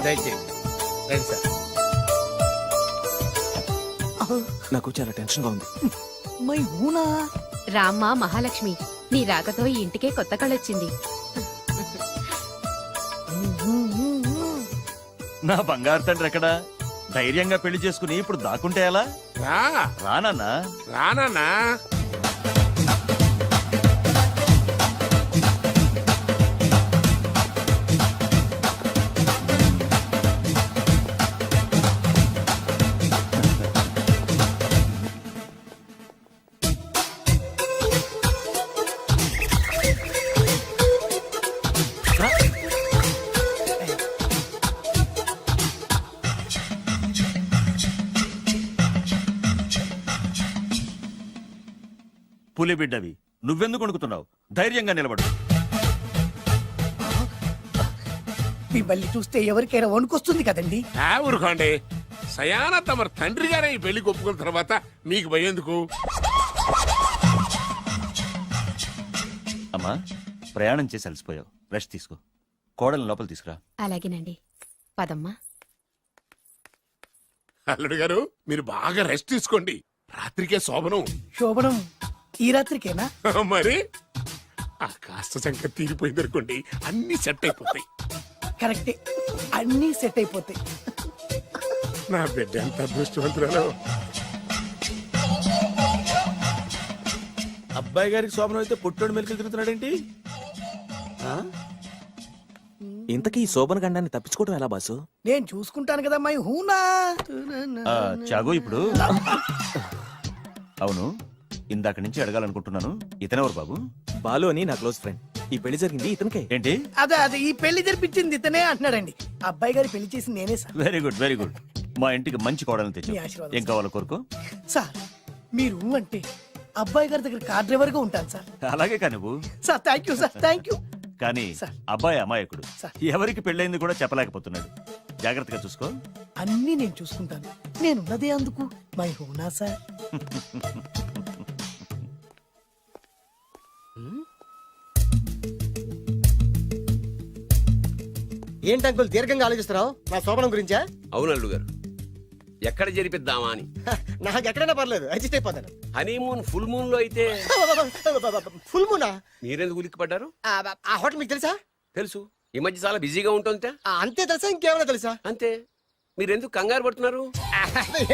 దయచేయండి రండి సార్. నాకు చాలా టెన్షన్ గా ఉంది. మై ఊనా రామ్మ మహాలక్ష్మి, నీ రాకతో ఈ ఇంటికే కొత్త కళొచ్చింది. నా బంగారు తండ్రి ఎక్కడా? ధైర్యంగా పెళ్లి చేసుకుని ఇప్పుడు దాక్కుంటే ఎలా? రానన్నా రానా పులి బిడ్డవి, నువ్వెందుకు వణుకుతున్నావు? ధైర్యంగా నిలబడు. మిమ్మల్ని చూస్తే ఎవరికైనా వణుకొస్తుంది కదండి. ఊరుకోండి. సయాన తమ తండ్రి గారే ఈ పెళ్లి ఒప్పుకున్న తర్వాత మీకు భయందుకు? అమ్మా, ప్రయాణం చేసి అలసిపోయావు, రెస్ట్ తీసుకో. కోడలు లోపల తీసుకురా. అలాగేనండి, పదమ్మా. అల్లుడు గారు, మీరు బాగా రెస్ట్ తీసుకోండి. రాత్రికే శోభనం. శోభనం ఈ రాత్రికేనా? మరి ఆ కాస్త సంఖ్య తీరిపోయింది అనుకోండి, అన్ని సెట్ అయిపోతాయి. కరెక్టే, అన్నీ సెట్ అయిపోతాయి. నా బిడ్డ ఎంత అదృష్టవంతురాలు. అబ్బాయి గారికి శోభనం అయితే పుట్టోడు మెలికలు తిరుగుతున్నాడేంటి? ఇంతకీ ఈ శోభన గండాన్ని తప్పించుకోవడం ఎలా బాసు? నేను చూసుకుంటాను కదా మై హూనా. చాగు ఇప్పుడు. అవును, ఇందాక నుంచి అడగాలనుకుంటున్నాను, ఇతనెవరు బాబు? బాలు అని నా క్లోజ్ ఫ్రెండ్. ఈ పెళ్లి జరిగింది ఇతనికే. ఏంటి? అదే ఈ పెళ్లి జరిపించింది ఇతనే అంటున్నాడండి. అబ్బాయి గారి పెళ్లి చేసింది నేనే sir. Very good, very good. మా ఇంటికి మంచి కోడలను తెచ్చు. మీ ఆశీర్వాదం ఏం కావాలో కోరుకో. సార్ మీరు అంటే అబ్బాయి గారి దగ్గర కార్ డ్రైవర్ గా ఉంటాను సార్. అలాగే కానీ నువ్వు. Sir thank you sir, thank you. కానీ సార్. అబ్బాయి అమాయకుడు, సార్. ఎవరికి పెళ్ళైంది కూడా చెప్పలేకపోతున్నాడు. జాగ్రత్తగా చూసుకో. అన్నీ నేను చూసుకుంటాను. నేనున్నదే అందుకు మై హూనా సార్. ఏంటి అంకుల్ దీర్ఘంగా ఆలోచిస్తున్నావు? నా శోభనం గురించా? అవును అల్లు గారు, ఎక్కడ జరిపిద్దామా అని. నాకు ఎక్కడైనా పర్లేదు, అడ్జస్ట్ అయిపోతాను. హనీమూన్ ఫుల్ మూన్ లో అయితే. ఫుల్ మూనా? మీరెందుకు ఉలిక్కిపడ్డారు? ఆ హోటల్ మీకు తెలుసా? తెలుసు, ఈ మధ్య చాలా బిజీగా ఉంటుంది. అంతే తెలుసా, ఇంకేమైనా తెలుసా? అంతే. మీరెందుకు కంగారు పడుతున్నారు?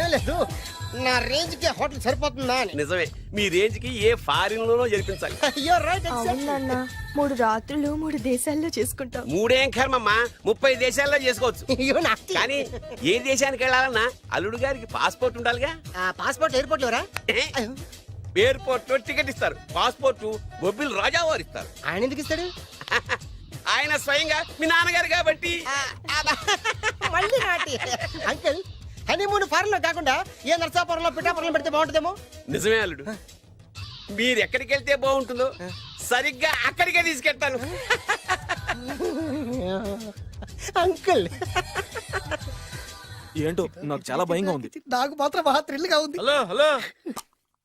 ఏం లేదు, నా రేంజ్ కి హోటల్ సరిపోతుందా అని. నిజమే, మీ రేంజ్ కి ఏ ఫారిన్ లోనో జరిపించాలి. You're right, exactly. అవునన్నా, 3 రాత్రులు 3 దేశాల్లో చేసుకుంటాం. 3 ఏం కర్మమ్మా, 30 దేశాల్లో చేసుకోవచ్చు. You nasty. కానీ ఏ దేశానికి వెళ్ళాలన్నా అల్లుడు గారికి పాస్పోర్ట్ ఉండాలిగా. Passport airport LoRa? ఎయిర్పోర్ట్ లో టికెట్ ఇస్తారు, పాస్పోర్ట్ బొబ్బిల్ రాజా వారు ఇస్తారు. ఆయన ఎందుకు ఇస్తాడు? ఆయన స్వయంగా మీ నాన్నగారు కాబట్టి. మళ్ళీ నాటి అంకుల్, హనీమూన్ ఫారెన్ లో కాకుండా ఏ నర్సాపురంలో పిఠాపురంలో పెడితే బాగుంటుందేమో. నిజమే అల్లుడు, మీరు ఎక్కడికి వెళ్తే బాగుంటుందో సరిగ్గా అక్కడికే తీసుకెళ్తాను. అంకుల్ ఏంటో నాకు చాలా భయంగా ఉంది. నాకు మాత్రం బాగా థ్రిల్ గా ఉంది. హలో హలో,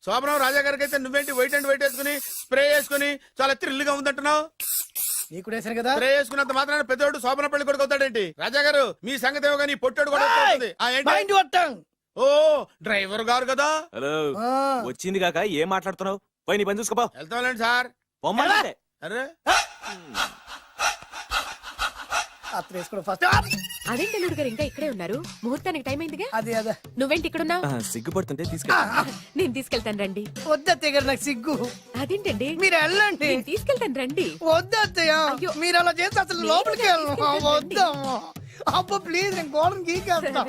శోభనం రాజా గారికి అయితే నువ్వేంటి వైట్ అండ్ వైట్ వేసుకుని స్ప్రే వేసుకుని చాలా థ్రిల్ గా ఉందంటున్నావు? నీకు వేసాను కదా. స్ప్రే వేసుకున్నంత మాత్రాన పెద్దోడు శోభన పెళ్లి కొడుకు అవుతాడేంటి? రాజా గారు, మీ సంగతి ఏమో కానీ పొట్టోడు కూడా అవుతుంది. మైండ్ కొట్టాం. ఓ డ్రైవర్ గారు కదా. హలో, వచ్చింది కాక ఏం మాట్లాడుతున్నావు? పోయి నీ పని చూసుకోపో. వెళ్తాంలేండి సార్. పొమ్మంటే. అరే అత్త వేసుకోవడం ఫస్ట్. అదేంటి అల్లుడు గారు ఇంకా ఇక్కడే ఉన్నారు? ముహూర్తానికి టైం అయిందిగా. అదే అదే నువ్వేంటి ఇక్కడున్నావు? సిగ్గుపడుతుంటే తీసుకెళ్ళి. నేను తీసుకెళ్తాను రండి. వద్దత్తయ్య గారు, నాకు సిగ్గు. అదేంటండి? మీరు వెళ్ళండి. నేను తీసుకెళ్తాను రండి. వద్దత్తయ్య, అయ్యో. మీరు అలా చేస్తే అసలు లోపలికి వెళ్ళను. వద్దమ్మా, అబ్బా ప్లీజ్, నేను గోడను గీకేస్తా.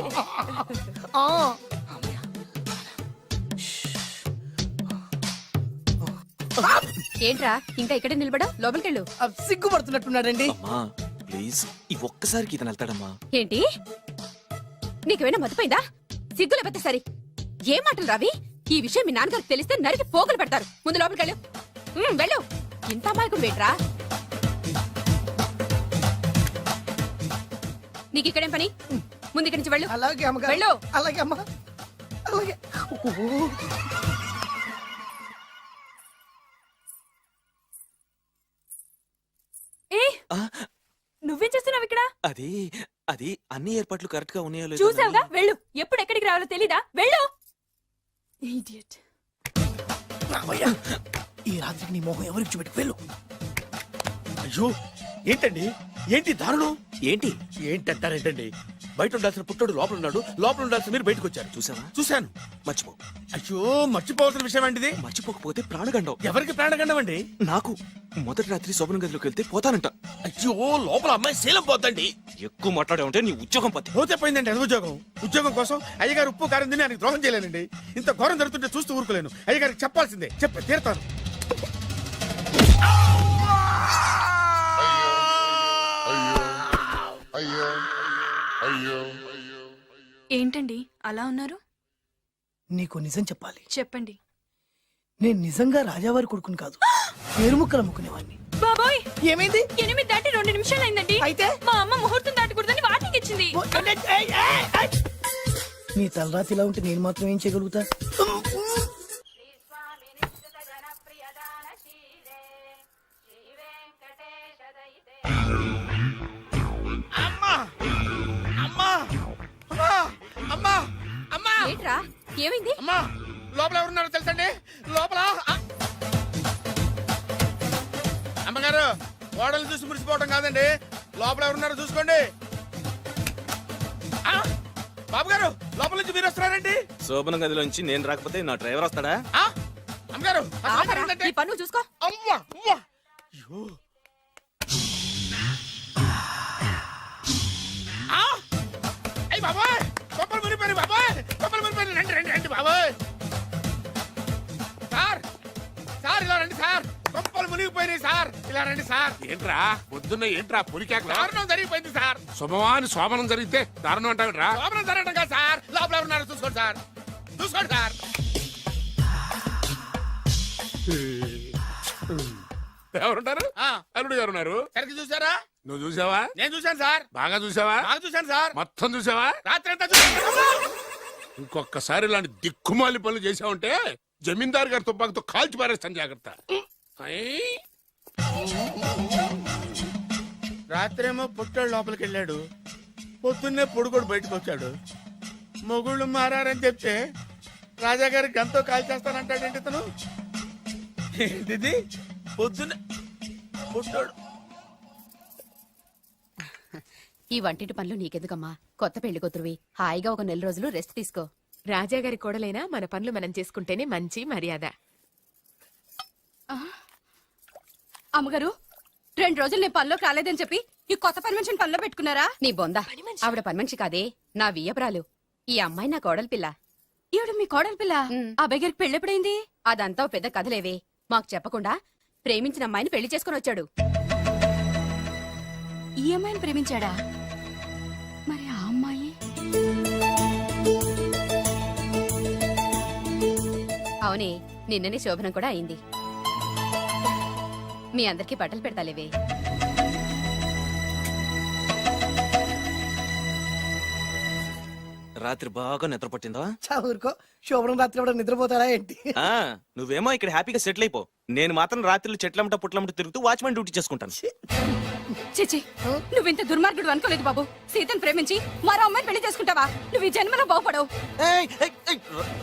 ఏంట్రా ఇంకా ఇక్కడే నిలబడా? లోపలికెళ్ళు. సిగ్గుపడుతున్నట్టున్నాడండి. అమ్మా ప్లీజ్, ఈ ఒక్కసారికి ఇతను వెళ్తాడమ్మా. ఏంటి, నీకేమైనా మతిపోయిందా? సిగ్గు లేకపోతే సరి. ఏ మాటలు రావి? ఈ విషయం మీ నాన్నగారికి తెలిస్తే నరికి పోగులు పెడతారు. ముందు లోపలికెళ్ళు. వెళ్ళు. ఇంత అమాయకుడు వేట్రా? నీకు ఇక్కడేం పని? ముందు ఇక్కడి నుంచి వెళ్ళు. అలాగే అమ్మగారు. వెళ్ళు. అలాగే అమ్మా, అలాగే. నువ్వేం చేస్తున్నావు ఇక్కడ? అది అది అన్ని ఏర్పాట్లు కరెక్ట్ గా ఉన్నాయో లేదో చూసావుగా వెళ్ళు ఎప్పుడు ఎక్కడికి రావాలో తెలీదా వెళ్ళు Idiot. రామయ్య, ఈ రాత్రికి నీ మొహం ఎవరికి చూపెట్టి వెళ్ళు. అయ్యో ఏంటండి ఏంటి దారుణం ఏంటి ఏంటంటారేంటండి బయట ఉండాల్సిన పుట్టోడు లోపల ఉన్నాడు లోపల ఉండాల్సిన మీరు బయటకు వచ్చారు చూసావా చూశాను మర్చిపో అయ్యో మర్చిపోవాల్సిన విషయం ఏంటిది మర్చిపోకపోతే ప్రాణగండం ఎవరికి ప్రాణగండం అండి నాకు మొదటి రాత్రి శోభనం గదిలోకి వెళ్తే పోతానంట అయ్యో లోపల అమ్మాయి శీలం పోద్దండి ఎక్కువ మాట్లాడే ఉంటే నీ ఉద్యోగం పత్తి పోతే పోయిందండి అది ఉద్యోగం కోసం అయ్యగారు ఉప్పు కారం తిని ఆయనకు ద్రోహం చేయలేనండి ఇంత ఘోరం జరుగుతుంటే చూస్తూ ఊరుకోలేను అయ్యగారికి చెప్పాల్సిందే చెప్పి తీరుతాను ఏంటండి అలా ఉన్నారు నీకు నిజం చెప్పాలి. చెప్పండి నేను నిజంగా రాజావారి కొడుకుని కాదు, పేరుముక్కలు అమ్ముకునేవాడిని. బాబోయ్ ఏమైంది? 8 దాటి 2 నిమిషాలు అయిందండి. అయితే మా అమ్మ ముహూర్తం దాటకూడదని వార్నింగ్ ఇచ్చింది. నీ తలరాతి ఇలా ఉంటే నేను మాత్రం ఏం చేయగలుగుతా? అమ్మా అమ్మా అమ్మా అమ్మా అమ్మా ఏంట్రా ఏమైంది? అమ్మా లోపల ఎవరున్నారో తెలుసండి లోపల అమ్మగారు ఓడలు చూసి మురిసిపోవడం కాదండి లోపల ఎవరున్నారో చూసుకోండి ఆ, బాబు గారు లోపల నుంచి మీరు వస్తున్నారండి శోభనం గదిలోంచి నేను రాకపోతే నా డ్రైవర్ వస్తాడా ఆ, అమ్మగారు అసలు ఆపరా, ఏంటంటే- నీ పన్ను చూసుకో. అమ్మా అమ్మా అయ్యో ఆ! అయ్ బాబాయ్ కొప్పలు మునిపోయి బాబాయ్ కొప్పలు మునిపోయి రండి రండి రండి బాబాయ్ సార్ సార్ ఇలా రండి సార్ కొప్పలు మునిగిపోయినాయి సార్ ఇలా రండి సార్ ఏంట్రా పొద్దున్న ఏంట్రా పులికేకలా దారుణం జరిగిపోయింది సార్ శుభమాని శోభనం జరిగితే దారుణం అంటావేంట్రా లోపల జరగడం కాదు సార్ లోపల ఎవరున్నారో చూసుకోండి సార్ చూసుకోండి సార్ ఎవరుంటారు ఆ, అల్లుడు గారు ఉన్నారు సరిగ్గా చూసారా నువ్వు చూసావా నేను చూశాను సార్ బాగా చూసావా బాగా చూశాను సార్ మొత్తం చూసావా రాత్రి అంతా చూశాను ఇంకొకసారి ఇలాంటి దిక్కుమాలి పనులు చేసావంటే జమీందారు గారి తుపాకుతో కాల్చి పారేస్తాను జాగ్రత్త ఐ, రాత్రేమో పుట్టాడు లోపలికి వెళ్ళాడు పొద్దున్నే పొడుగోడు బయటకు వచ్చాడు మొగుళ్ళు మారని చెప్తే రాజాగారి గంతో కాల్ చేస్తానంటాడేంటి ఇతను ఏంటిది పొద్దున్నే పుట్టాడు ఈ వంటింటి పనులు నీకెందుకమ్మా? కొత్త పెళ్లి కూతురువి హాయిగా ఒక 4 రోజులు రెస్ట్ తీసుకో. రాజాగారి కోడలైనా మన పనులు మనం చేసుకుంటేనే మంచి మర్యాద. అమ్మగారు 2 రోజులు నేను పనిలోకి రాలేదని చెప్పి ఈ కొత్త పని మనిషిని పనిలో పెట్టుకున్నారా? నీ బొంద ఆవిడ పని మనిషి కాదే, నా వియ్యపురాలు. ఈ అమ్మాయి నా కోడలి పిల్ల. ఈవిడ మీ కోడలి పిల్ల? అబ్బాయి గారికి పెళ్ళెప్పుడైంది? అదంతా ఓ పెద్ద కథలేవే. మాకు చెప్పకుండా ప్రేమించిన అమ్మాయిని పెళ్లి చేసుకుని వచ్చాడు. ఈ అమ్మాయిని ప్రేమించాడా? మరి ఆ అమ్మాయి? అవునే, నిన్ననే శోభనం కూడా అయింది. మీ అందరికి బట్టలు పెడతాలేవే. రాత్రి బాగా నిద్ర పట్టిందా? చా ఊరుకో, శోభనం రాత్రి కూడా నిద్రపోతారా ఏంటి? ఆ, నువ్వేమో ఇక్కడ హ్యాపీగా సెటిల్ అయిపో. నేను మాత్రం రాత్రులు చెట్లమ్మట పుట్లమ్మట తిరుగుతూ వాచ్మెన్ డ్యూటీ చేసుకుంటాను. చిచి, నువ్వింత దుర్మార్గుడు అనుకోలేదు బాబు. సీతను ప్రేమించి మరో అమ్మాయిని పెళ్లి చేసుకుంటావా? నువ్వు ఈ జన్మలో బాగుపడవు.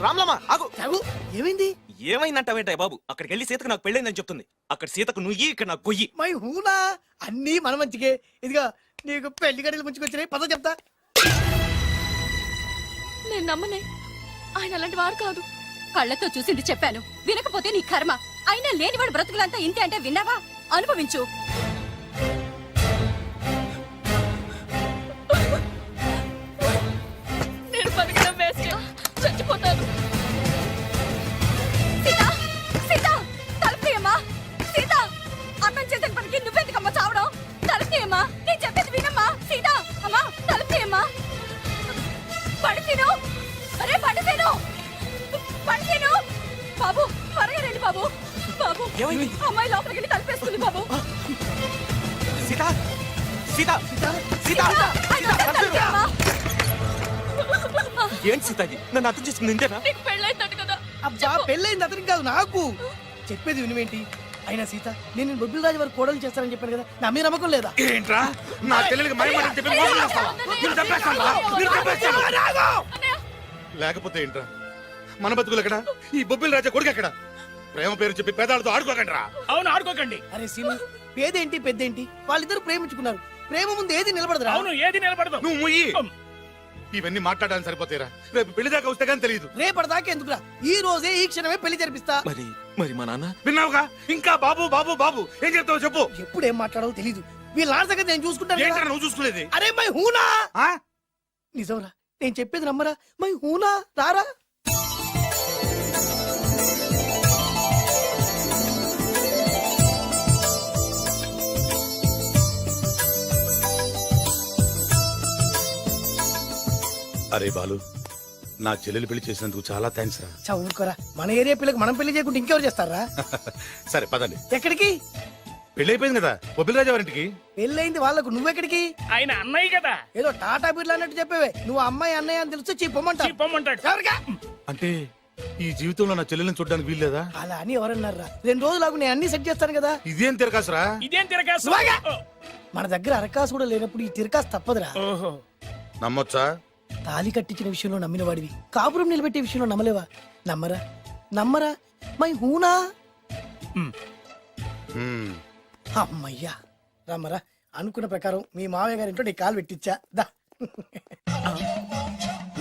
రామ్లమ్మ ఆగు. చాగు, ఏమైంది? ఏమైందంటావేంటాయి బాబు? అక్కడికి వెళ్ళి సీతకు నాకు పెళ్ళైందని చెప్తుంది. అక్కడ సీతకు నుయ్యి, ఇక్కడ నాకు గొయ్యి. మై హూనా, అన్నీ మన మంచికే. ఇదిగా నీకు పెళ్లి గడియలు ముంచుకొచ్చినాయి, పద చెప్తా. నేను నమ్మనే, ఆయన అలాంటి వారు కాదు. కళ్ళతో చూసింది చెప్పాను, వినకపోతే నీ కర్మ. అయినా లేనివాడు బ్రతుకులంతా ఇంతే అంటే విన్నావా? అనుభవించు. నేను బతకడం వేస్ట్, చచ్చిపోతాను. సీత, సీత, తలుపు తీయమ్మా. సీత, అన్నం చేసిన పనికి నువ్వెందుకమ్మా చావడం? తలుపు తీయమ్మా, నేను చెప్పేది వినమ్మా. సీత, అమ్మా తలుపు తీయమ్మా. పడితేను, అరే పడితేను, పడితేను. బాబు త్వరగా రండి బాబు. బాబు, ఏమైంది? అమ్మాయి లోపలికి వెళ్ళి తలుపేసుకుంది బాబు. సీత సీత సీత ఆయన తలుపు తీయమ్మా. ఏంటి సీత ఇది? నన్ను అర్థం చేసుకుంది ఇంతేనా? నీకు పెళ్ళైందట కదా. అబ్బా, పెళ్ళైంది అతనికి కాదు, నాకు. చెప్పేది వినువేంటి? అయినా సీత నేను బొబ్బిల్ రాజు వారు కోడలు చేస్తానని చెప్పాను కదా నా మీద నమ్మకం లేదా ఏంట్రా నా చెల్లెలికి మయమని చెప్పి మోసం చేస్తావా? నిన్ను చంపేస్తానురా, నిన్ను చంపేస్తాను. లేకపోతే ఏంట్రా మన బతుకులు ఎక్కడ? ఈ బొబ్బిల్ రాజా కొడుకు ఎక్కడ? ప్రేమ పేరు చెప్పి పేదాలతో ఆడుకోకండి రా. అవును ఆడుకోకండి. అరే సీను పేదేంటి పెద్దేంటి వాళ్ళిద్దరు ప్రేమించుకున్నారు. ప్రేమ ముందు ఏది నిలబడదురా. అవును ఏది నిలబడదు. నువ్వు ముయ్యి. ఇవన్నీ మాట్లాడడానికి సరిపోతారా? రేపు పెళ్లి దాకా వస్తే కానీ తెలియదు. రేపటిదాకా ఎందుకురా, ఈ రోజే ఈ క్షణమే పెళ్లి జరిపిస్తా. మరి మా నాన్న విన్నావుగా? ఇంకా బాబు బాబు బాబు ఏం చెప్తావు చెప్పు. ఎప్పుడు ఏం మాట్లాడవో తెలీదు. వీళ్ళ నాన్న సంగతి నేను చూసుకుంటాను ఏంట్రా కదా. నువ్వు చూసుకునేది? అరే మై హూనా. ఆ? నిజంరా నేను చెప్పేది నమ్మరా. మై హూనా రారా. అరే బాలు, నా చెల్లెలు పెళ్లి చేసినందుకు చాలా థ్యాంక్స్ రా. చదువుకోరా, మన ఏరియా పిల్లకి మనం పెళ్లి చేయకుండా ఇంకెవరు చేస్తారా? సరే పదండి. ఎక్కడికి? పెళ్లి అయిపోయింది కదా బొబ్బిల్ రాజా వారింటికి. పెళ్ళయింది వాళ్ళకు, నువ్వెక్కడికి? ఆయన అన్నయ్య కదా. ఏదో టాటా బిర్లా అన్నట్టు చెప్పేవే. నువ్వు అమ్మాయి అన్నయ్య అని తెలిస్తే చెప్పమంటా. చెప్పమంటాడు. ఎవరికా? అంటే ఈ జీవితంలో నా చెల్లెల్ని చూడడానికి వీల్లేదా? అలా అని ఎవరన్నారా? 2 రోజులకు నేను అన్ని సెట్ చేస్తాను కదా. ఇదేం తిరగాసురా? ఇదేం తిరగాసు. సువాగా! మన దగ్గర అరకాసు కూడా లేనప్పుడు ఈ తిరకాసు తప్పదురా. ఓహో నమ్మొచ్చా? తాలి కట్టించిన విషయంలో నమ్మిన వాడివి, కాపురం నిలబెట్టే విషయంలో నమ్మలేవా? నమ్మరా నమ్మరా. మై హూనా. హ్మ్. అమ్మయ్యా రమ్మరా. అనుకున్న ప్రకారం మీ మావయ్య గారింట్లో నీ కాలు పెట్టించా. దా.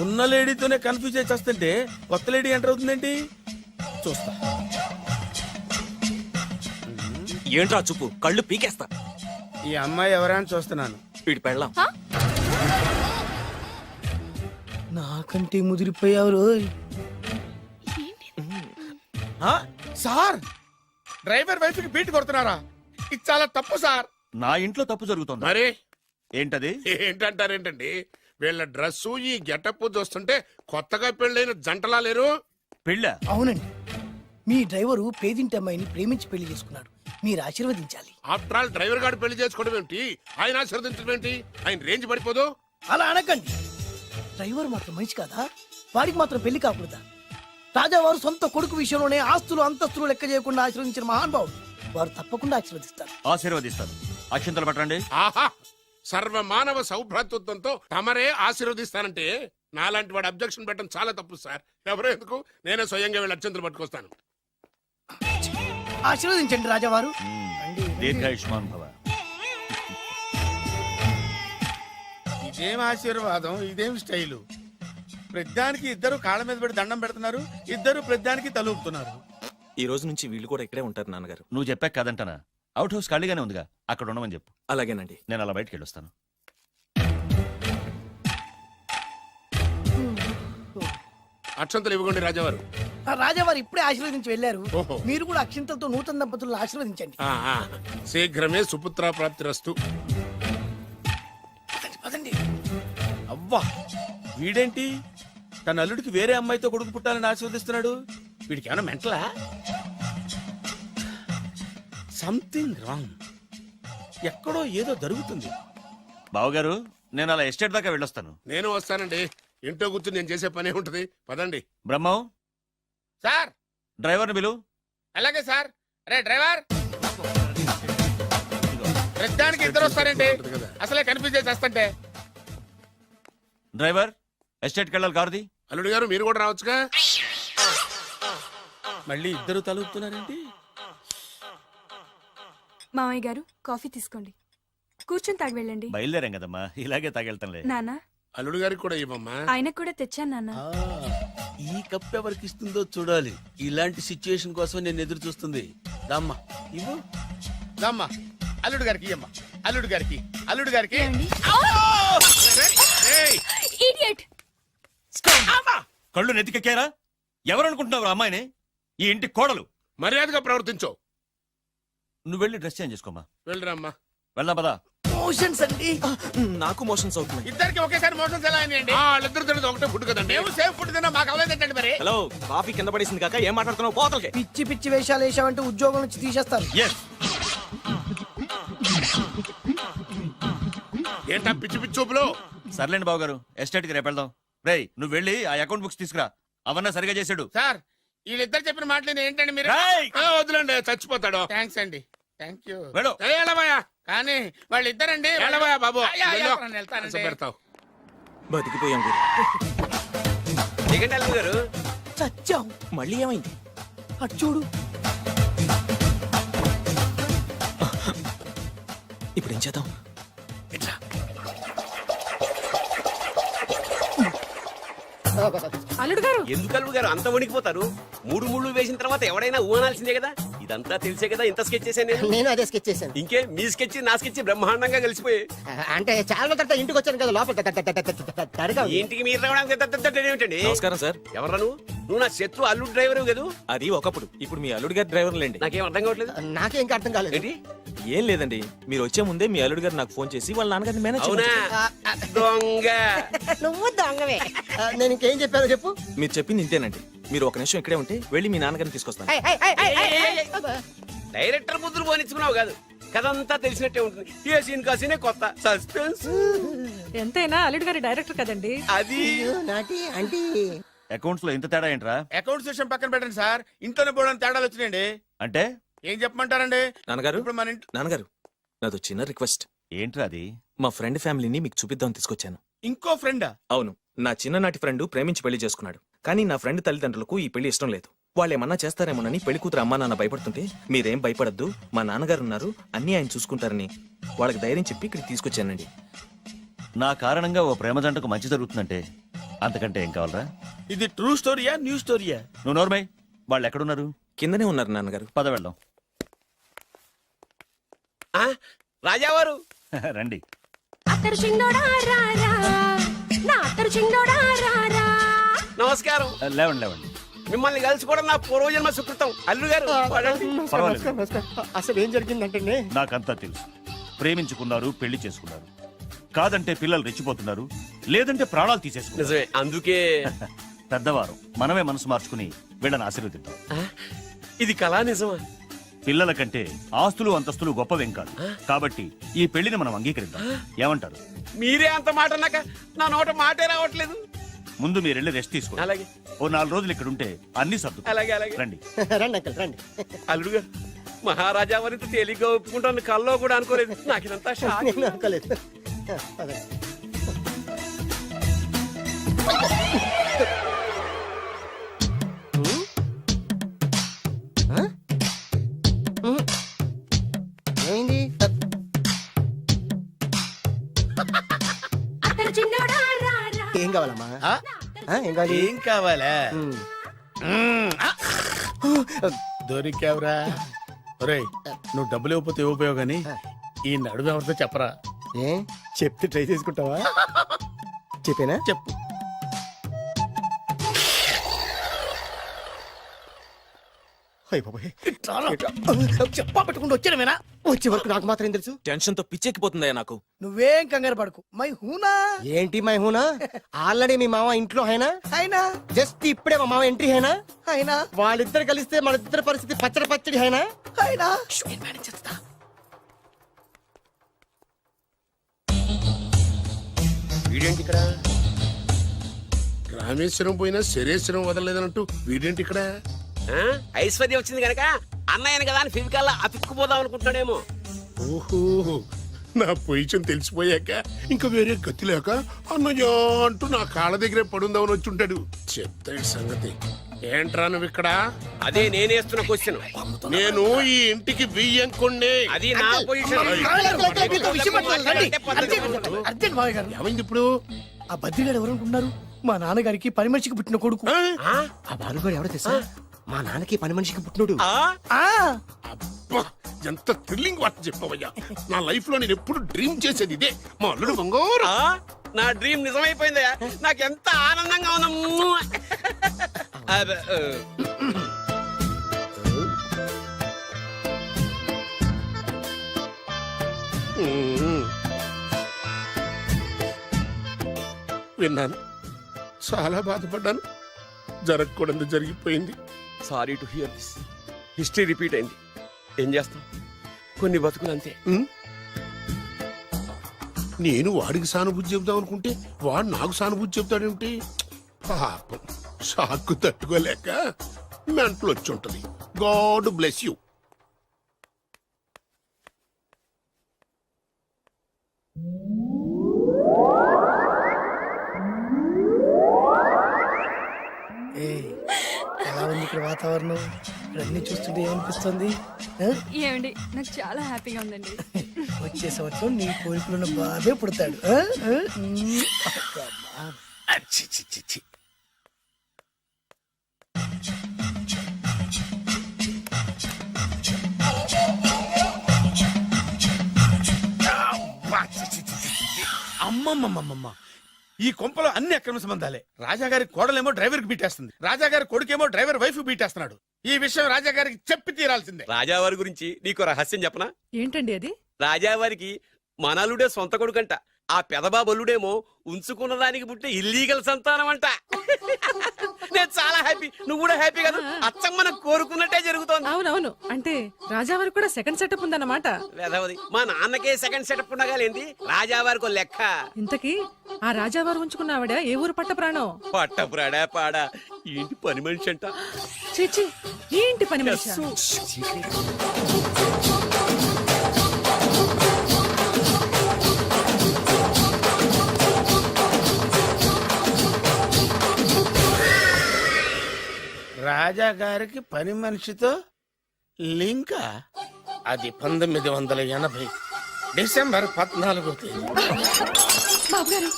ఉన్న లేడీతోనే కన్ఫ్యూజ్ అయి వస్తుంటే కొత్త లేడీ ఎంటర్ అవుతుందేంటి? చూస్తా. ఏంట్రా చూపు, కళ్ళు పీకేస్తా. ఈ అమ్మాయి ఎవరైనా చూస్తున్నాను. వీడి పెళ్ళాం. నాకంటే ముదిరిపోయావు రోయ్. సార్, డ్రైవర్ వైఫ్ కి బీట్ కొడుతున్నారా? ఇది చాలా తప్పు సార్. నా ఇంట్లో తప్పు జరుగుతోంది. మరి ఏంటది? ఏంటంటారేంటండి? వీళ్ళ డ్రెస్సు ఈ గెటప్ చూస్తుంటే కొత్తగా పెళ్ళైన జంటలా లేరు. పెళ్ళా? అవునండి, మీ డ్రైవరు పేదింటి అమ్మాయిని ప్రేమించి పెళ్లి చేసుకున్నాడు. మీరు ఆశీర్వదించాలి. ఆఫ్టర్ ఆల్ డ్రైవర్ గారు పెళ్లి చేసుకోవడం ఏంటి? ఆయన ఆశీర్వదించడం ఏంటి? ఆయన రేంజ్ పడిపోదు. అలా అనకండి. డ్రైవర్ మాత్రం మనిషి కాదా? వాడికి మాత్రం పెళ్లి కాకూడదా? రాజావారు సొంత కొడుకు విషయంలోనే ఆస్తులు అంతస్తులు లెక్క చేయకుండా ఆశీర్వదించిన మహానుభావుడు. వారు తప్పకుండా ఆశీర్వదిస్తారు. ఆశీర్వదిస్తాను. అక్షంతలు పట్టండి. ఆహా, సర్వ మానవ సౌభ్రాతృత్వంతో తమరే ఆశీర్వదిస్తానంటే నాలాంటి వాడు అబ్జెక్షన్ పెట్టడం చాలా తప్పు సార్. ఎవరో ఎందుకు, నేనే స్వయంగా వీళ్ళ అత్యంతలు పట్టుకొస్తాను. ఆశీర్వదించండి రాజావారు. దీర్ఘాయుష్మాన్ భవ. ఇదేం ఆశీర్వాదం, ఇదేం స్టైలు? ప్రద్దానికి ఇద్దరు కాళ్ళ మీద పెట్టి దండం పెడుతున్నారు, ఇద్దరు ప్రద్దానికి తలూపుతున్నారు. ఈ రోజు నుంచి వీళ్ళు కూడా ఇక్కడే ఉంటారు నాన్నగారు. నువ్వు చెప్పాక కాదంటానా? అవుట్ హౌస్ ఖాళీగానే ఉందిగా, అక్కడ ఉండమని చెప్పు. అలాగేనండి. నేను అలా బయటకు వెళ్ళొస్తాను. అక్షంతలు ఇవ్వకండి రాజావారు. ఆ రాజావారు ఇప్పుడే ఆశీర్వదించి వెళ్ళారు. ఓహో. మీరు కూడా అక్షింతలతో నూతన దంపతులను ఆశీర్వదించండి. ఆహా, శీఘ్రమే సుపుత్ర ప్రాప్తిరస్తు. పదండి. అవ్వా, వీడేంటి తన అల్లుడికి వేరే అమ్మాయితో కొడుకు పుట్టాలని ఆశీర్వదిస్తున్నాడు? వీడికి ఏమైనా మెంటలా? Something wrong. ఎక్కడో ఏదో జరుగుతుంది. బావగారు, నేను అలా ఎస్టేట్ దాకా వెళ్ళొస్తాను. నేను వస్తానండి. ఇంట్లో కూర్చుని నేను చేసే పనే ఉంటది. పదండి. బ్రహ్మం, సార్, డ్రైవర్ని పిలు. అలాగే సార్. అరే డ్రైవర్, ప్రతిదానికి ఇద్దరు వస్తారండి. అసలే కన్ఫ్యూజ్ చేసి వస్తుంటే. డ్రైవర్, ఎస్టేట్కి వెళ్ళాలి, కారుది. అల్లుడు గారు మీరు కూడా రావచ్చుగా. మళ్ళీ ఇద్దరు తలుపుతున్నారేంటి? మామయ్య గారు కాఫీ తీసుకోండి, కూర్చొని తాగి వెళ్ళండి. బయలుదేరాం కదమ్మా, ఇలాగే తాగెళ్తానులే. నాన్న, అల్లుడు గారికి కూడా ఇవ్వమ్మా. ఆయనకు కూడా తెచ్చాను నాన్న. ఈ కప్ ఎవరికి ఇస్తుందో చూడాలి. ఇలాంటి సిచ్యుయేషన్ కోసం నేను ఎదురు చూస్తుంది. దమ్మా ఇవ్వు, దమ్మా. అల్లుడు గారికి ఇయ్యమ్మా. అల్లుడు గారికి, అల్లుడు గారికి. ఇడియట్! కళ్ళు నెత్తికెక్కారా? ఎవరనుకుంటున్నావు అమ్మాయిని? ఈ ఇంటి కోడలు. మర్యాదగా ప్రవర్తించో. నువ్వు వెళ్ళి డ్రెస్ చేంజ్ చేసుకోమా. వెళ్ళరమ్మా. వెళ్దాం పదా. మోషన్స్ అండి. నాకు మోషన్స్ అవుతున్నాయి. ఇద్దరికి ఒకేసారి మోషన్స్ ఎలా అయినాయండి? వాళ్ళిద్దరు తినదు ఒకటే ఫుడ్ కదండి. మేము సేఫ్ ఫుడ్ తిన్నా, మాకు అవ్వలేదండి మరి. హలో, కాఫీ కింద పడేసింది కాక ఏం మాట్లాడుతున్నావు? పోతలకి. పిచ్చి పిచ్చి వేషాలు వేసామంటే ఉద్యోగం నుంచి తీసేస్తారు. ఏంటా పిచ్చి పిచ్చి చూపులు? సర్లేండి బావగారు, ఎస్టేట్కి రేపు వెళ్దాం. రేయ్, నువ్వు వెళ్ళి ఆ అకౌంట్ బుక్స్ తీసుకురా. అవన్నా సరిగా చేసాడు. సార్, వీళ్ళిద్దరు చెప్పిన మాటలు ఏంటండి మీరు రేయ్! వదిలేండి చచ్చిపోతాడు థ్యాంక్స్ అండి థ్యాంక్ యూ వెళ్ళు. వెళ్ళబోయా కానీ వాళ్ళిద్దరండి వెళ్ళబోయా బాబు వెళ్ళు. వెళ్తానండి. పెడతావు బతికిపోయాం గురు. దిగండి అల్లుడు గారు. చచ్చాం. మళ్ళీ ఏమైంది? అటు చూడు. ఇప్పుడు ఏం చేద్దాం? అల్లుడు గారు ఎందుకు అల్లుడు గారు అంత వణికిపోతారు? మూడు ముళ్ళు వేసిన తర్వాత ఎవడైనా ఊనాల్సిందే కదా. ఇదంతా తెలిసే కదా ఇంత స్కెచ్ చేశాను నేను. నేను అదే స్కెచ్ చేశాను. ఇంకే మీ స్కెచ్ నా స్కెచ్ బ్రహ్మాండంగా కలిసిపోయి అంటే చాలా తర్వాత ఇంటికి వచ్చాను కదా లోపల తడిగా ఉంది. ఇంటికి మీరు రావడానికి ఏమిటండి? నమస్కారం సార్. ఎవరు నువ్వు నా శత్రు అల్లుడు డ్రైవర్ కదా. అది ఒకప్పుడు. ఇప్పుడు మీ అల్లుడు గారి డ్రైవర్ లేండి. నాకేం అర్థం కావట్లేదు. నాకే ఇంకా అర్థం కాలేదు. ఏంటి? ఏం లేదండి, మీరు వచ్చే ముందే మీ అల్లుడు గారు నాకు ఫోన్ చేసి వాళ్ళ నాన్నగారిని మేనేజ్ అవునా చేయమని దొంగ. నువ్వు దొంగవే. నేను ఇంకేం చెప్పానో చెప్పు. మీరు చెప్పింది ఇంతేనండి. మీరు ఒక నిమిషం ఇక్కడే ఉంటే వెళ్ళి మీ నాన్నగారిని తీసుకొస్తాను. డైరెక్టర్ బుద్ధులు పోనిచ్చుకున్నావు కాదు. కథంతా తెలిసినట్టే ఉంటుంది. ఏ సీన్ కా సీనే కొత్త సస్పెన్స్. ఎంతైనా అల్లుడు గారి డైరెక్టర్ కదండి. అది నాటి అంటే అకౌంట్స్ లో ఇంత తేడా ఏంట్రా? అకౌంట్స్ విషయం పక్కన పెట్టండి సార్, ఇంట్లోనే పోవడానికి తేడాలు వచ్చినాయండి. అంటే ఏం చెప్పమంటారండి? నాన్నగారు, ఇప్పుడు మన ఇంట్లో నాన్నగారు, నాదో చిన్న రిక్వెస్ట్. ఏంట్రా అది? మా ఫ్రెండ్ ఫ్యామిలీని మీకు చూపిద్దాం తీసుకొచ్చాను. ఇంకో ఫ్రెండా? అవును, నా చిన్ననాటి ఫ్రెండ్ ప్రేమించి పెళ్లి చేసుకున్నాడు. కానీ నా ఫ్రెండ్ తల్లిదండ్రులకు ఈ పెళ్లి ఇష్టం లేదు. వాళ్ళు ఏమన్నా చేస్తారేమోనని పెళ్లి కూతురు అమ్మా నాన్న భయపడుతుంటే, మీరేం భయపడద్దు, మా నాన్నగారు ఉన్నారు, అన్నీ ఆయన చూసుకుంటారని వాళ్ళకి ధైర్యం చెప్పి ఇక్కడికి తీసుకొచ్చానండి. నా కారణంగా ఓ ప్రేమ జంటకు మంచి జరుగుతుందంటే అంతకంటే ఏం కావాలరా? ఇది ట్రూ స్టోరీయా న్యూ స్టోరీయా? నువ్వు నోర్మై. వాళ్ళు ఎక్కడున్నారు? కిందనే ఉన్నారు నాన్నగారు. పద వెళ్దాం. ఆ, రాజావారు రండి. నమస్కారం. లేవండి లేవండి. మిమ్మల్ని కలుసుకోవడం నా పూర్వజన్మ సుకృతం. అల్లుడు గారు వాడండి. పర్వాలేదు. అసలు ఏం జరిగిందంటే నాకంతా తెలుసు. ప్రేమించుకున్నారు, పెళ్లి చేసుకున్నారు. కాదంటే పిల్లలు రెచ్చిపోతున్నారు, లేదంటే ప్రాణాలు తీసేసుకున్నారు. నిజమే, అందుకే పెద్దవారు మనమే మనసు మార్చుకుని వీళ్ళని ఆశీర్వదిద్దాం. ఆ, ఇది కళా నిజమా? పిల్లల కంటే ఆస్తులు అంతస్తులు గొప్పవేం కాదు. కాబట్టి ఈ పెళ్లిని మనం అంగీకరిద్దాం. ఏమంటారు? మీరే అంత మాట అన్నాక నా నోట మాటే రావట్లేదు. ముందు మీరు వెళ్ళి రెస్ట్ తీసుకోండి. అలాగే ఓ 4 రోజులు ఇక్కడ ఉంటే అన్ని సర్దు. అలాగే అలాగే. రండి. రండి అంకల్ రండి. అల్లుడు గారు, మహారాజా వారితో తేలిగ్గా ఒప్పుకుంటాను కల్లో కూడా అనుకోలేదు. నాకు ఇదంతా షాక్. నేను అనుకోలేదు. పదండి. ఏమైంది? ఏం కావాలమ్మా? ఏం కావాలి? ఏం కావాలా? దొరికావురా. ఒరేయ్, నువ్వు డబ్బులు ఇవ్వకపోతే ఇవ్వపోయావు గానీ ఈ నడుము ఎవరితో చెప్పరా. ఏ చెప్తే ట్రై చేసుకుంటావా? చెప్పేనా? చెప్పు. చెప్పా పెట్టుకుంటూ వచ్చానమేనా? వచ్చే వరకు నాకు మాత్రం ఏం తెలుసు. టెన్షన్ తో పిచ్చెక్కిపోతుందయ్యా నాకు. నువ్వేం కంగారు పడకు. మై హూనా ఏంటి మై హూనా? ఆల్రెడీ మీ మామ ఇంట్లో అయినా అయినా జస్ట్ ఇప్పుడే మా మామ ఎంట్రీ అయినా అయినా వాళ్ళిద్దరు కలిస్తే మన ఇద్దరు పరిస్థితి పచ్చడి పచ్చడి అయినా అయినా వీడేంటి ఇక్కడ? రామేశ్వరం పోయినా శరేశ్వరం వదలలేదన్నట్టు వీడేంటి ఇక్కడ? ఆ, ఐశ్వర్య వచ్చింది కనుక అన్నయ్యను కదా అని ఫిజికల్ అతుక్కుపోదాం అనుకుంటున్నాడేమో. ఓహో, నా పొజిషన్ తెలిసిపోయాక ఇంకా వేరే గతి లేక అన్నయ్య అంటూ నా కాళ్ళ దగ్గరే పడుందామని వచ్చి ఉంటాడు. చెప్తాడు సంగతి. ఏంట్రా నువ్వు ఇక్కడ? అదే నేనేస్తున్న క్వశ్చన్. నేను ఈ ఇంటికి బియ్యం కొండే. అది నా పొజిషన్. అర్జెంట్ మావయ్య గారు. ఏమైంది ఇప్పుడు? ఆ బద్రిగాడు ఎవరు అనుకుంటున్నారు? మా నాన్నగారికి పని మనిషికి పుట్టిన కొడుకు. ఆ? ఆ బాలుగాడు ఎవడో తెలుసా? మా నాన్నకి పని మనిషికి పుట్టినోడు. ఆ అబ్బా, ఎంత థ్రిల్లింగ్ వార్త చెప్పవయ్యా. నా లైఫ్ లో నేను ఎప్పుడు డ్రీమ్ చేసేది ఇదే. మా అల్లుడు బంగారు. నా డ్రీమ్ నిజమైపోయిందయ్యా. నాకు ఎంత ఆనందంగా ఉందా. విన్నాను, చాలా బాధపడ్డాను. జరగకూడదు జరిగిపోయింది. Sorry to hear this. History repeat అయింది. ఏం చేస్తాం, కొన్ని బతుకులు అంతే. నేను వాడికి సానుభూతి చెబుదాం అనుకుంటే వాడు నాకు సానుభూతి చెబుతాడేమిటి? పాపం, షాక్కు తట్టుకోలేక మెంటలు వచ్చి ఉంటది. God bless you. ఎలా ఉంది ఇక్కడ వాతావరణం? ఇక్కడ అన్ని చూస్తుంటే ఏమనిపిస్తుంది? ఆ? ఏమండి నాకు చాలా హ్యాపీగా ఉందండి. వచ్చే సంవత్సరం నీ కోరికలున్న బాబే పుడతాడు. ఆ? ఆ? అమ్మా. చి, చి, చి, చి. అబ్బా, చి, చి, చి, చి, చి. అమ్మమ్మమ్మమ్మ, ఈ కొంపలో అన్ని అక్రమ సంబంధాలే. రాజాగారి కోడలేమో డ్రైవర్ కి బీటేస్తుంది, రాజాగారి కొడుకేమో డ్రైవర్ వైఫ్ బీటేస్తున్నాడు. ఈ విషయం రాజాగారికి చెప్పి తీరాల్సిందే. రాజావారి గురించి నీకు రహస్యం చెప్పనా? ఏంటండి అది? రాజావారికి మనలుడే సొంత కొడుకంట. ఆ పెదబాబల్లుడేమో ఉంచుకున్న దానికి పుట్టే ఇల్లీగల్ సంతానం అంట. నేను చాలా హ్యాపీ, నువ్వు కూడా హ్యాపీ కదా? అచ్చం మనం కోరుకున్నట్టే జరుగుతోంది. అవునవును, అంటే రాజావారికి కూడా సెకండ్ సెటప్ ఉందన్నమాట. వేదవది, మా నాన్నకే సెకండ్ సెటప్ ఉండగాలేంది, రాజావారికి లెక్క. ఇంతకీ ఆ రాజావారు ఉంచుకున్న ఆవిడ ఏ ఊరు పట్ట ప్రాణం? పట్టపురాడా పాడా ఏంటి పని మనిషి అంట. చీచి, ఏంటి పని మనిషి? రాజాగారికి పని మనిషితో లింక. అది 1980 డిసెంబర్ 14వ తేదీ. బాబు గారు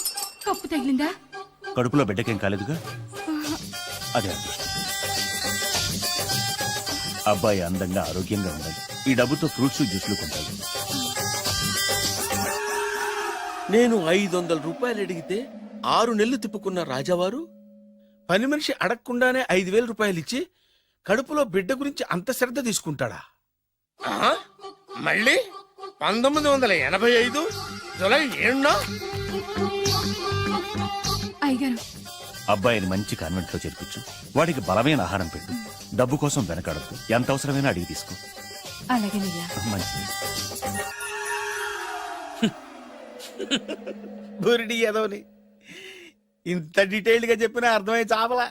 కప్పు తగిలిందా? కడుపులో బిడ్డకేం కాలేదుగా? అదే అదృష్టం. అబ్బాయి అందంగా ఆరోగ్యంగా ఉండాలి. ఈ డబ్బుతో ఫ్రూట్స్ జ్యూస్లు కొంటాడు. నేను 500 రూపాయలు అడిగితే 6 నెలలు తిప్పుకున్న రాజావారు పని మనిషి అడగకుండానే 5,000 రూపాయలు ఇచ్చి కడుపులో బిడ్డ గురించి అంత శ్రద్ధ తీసుకుంటాడా? మళ్ళీ 1985 జూలై 7న అయ్యగారు అబ్బాయిని మంచి కాన్వెంట్ లో చేర్పించు. వాడికి బలమైన ఆహారం పెట్టు. డబ్బు కోసం వెనకాడద్దు. ఎంత అవసరమైనా అడిగి తీసుకో. అలాగేనయ్యా. మంచిది. బురిడి ఏదోని ఇంత డీటెయిల్డ్ గా చెప్పినా అర్థమై చావలా.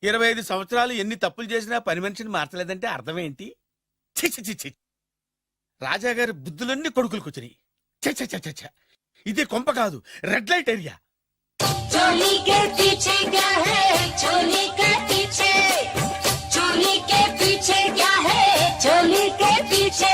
25 సంవత్సరాలు ఎన్ని తప్పులు చేసినా పని మనిషిని మార్చలేదంటే అర్థమేంటి? ఛీ, ఛీ, ఛీ, ఛీ. రాజాగారి బుద్ధులన్నీ కొడుకులకు వచ్చినాయి. ఛ, ఛ, ఛ, ఛ, ఛ. ఇది కొంప కాదు, రెడ్ లైట్ ఏరియా. चोली के पीछे क्या है? चोली के पीछे, चोली के पीछे क्या है? चोली के पीछे.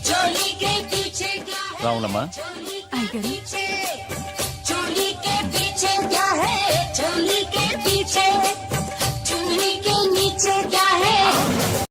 चोली के पीछे क्या है? రావులమ్మా, चोली के पीछे